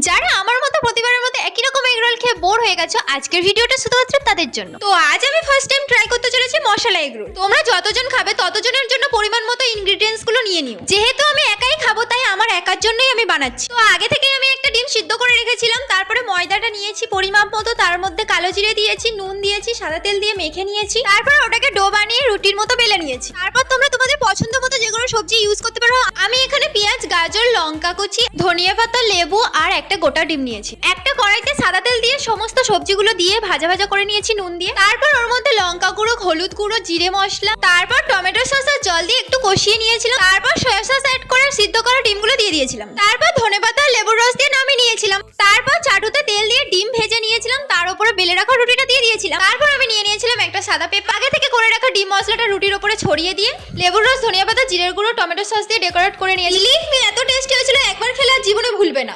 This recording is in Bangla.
যারা আমার মতো প্রতিবারের মতো একই রকম এগ রোল খেয়ে বোর হয়ে গেছো, আজকের ভিডিওটা শুধুমাত্র তাদের জন্য। তো আজ আমি ফার্স্ট টাইম ট্রাই করতে চলেছি মশলা এগ রোল। তোমরা যতজন খাবে ততজনের জন্য পরিমাণ মতো ইনগ্রেডিয়েন্টস গুলো নিয়ে নিও। যেহেতু আমি একাই খাবো তাই আমার একার জন্যই আমি বানাচ্ছি। তো আগে থেকে আমি একটা ডিম সিদ্ধ করে রেখেছিলাম, তারপরে ময়দাটা নিয়েছি পরিমাপ মতো, তার মধ্যে কালো জিরে দিয়েছি, নুন দিয়েছি, সাদা তেল দিয়ে মেখে নিয়েছি, তারপর ওটাকে ডো বানিয়ে রুটির মতো বেলে নিয়েছি। তারপর তোমরা তোমাদের পছন্দ মতো যেগুলো সবজি ইউজ করতে পারো। আমি এখানে পেঁয়াজ, গাজর, লঙ্কা কুচি, ধনিয়া পাতা, লেবু আর একটা গোটা ডিম নিয়েছি। একটা কড়াইতে সাদা তেল দিয়ে সমস্ত সবজিগুলো দিয়ে ভাজা ভাজা করে নিয়েছি নুন দিয়ে। তারপর ওর মধ্যে লঙ্কা গুঁড়ো, হলুদ গুঁড়ো, জিরে মশলা, তারপর টমেটো সস আর জল দিয়ে একটু কষিয়ে নিয়েছিলাম। তারপর সয়া সস অ্যাড করে সিদ্ধ করা ডিমগুলো দিয়ে দিয়েছিলাম। তারপর ধনেপাতা আর লেবুর রস দিয়ে নামিয়ে নিয়েছিলাম। তারপর চাটুতে তেল দিয়ে ডিম ভেজে নিয়েছিলাম, তার উপরে বেলে রাখা রুটিটা দিয়ে দিয়েছিলাম। তারপর আমি নিয়ে নিয়েছিলাম একটা সাদা পেপার, আগে থেকে করে রাখা ডিম মশলাটা রুটির উপরে ছড়িয়ে দিয়ে লেবুর রস, ধনিয়া পাতা, জিরের গুঁড়ো, টমেটো সস দিয়ে ডেকোরেট করে নিয়েছি। এত টেস্টি হয়েছিল, একবার খেলে আর জীবনে ভুলবে না।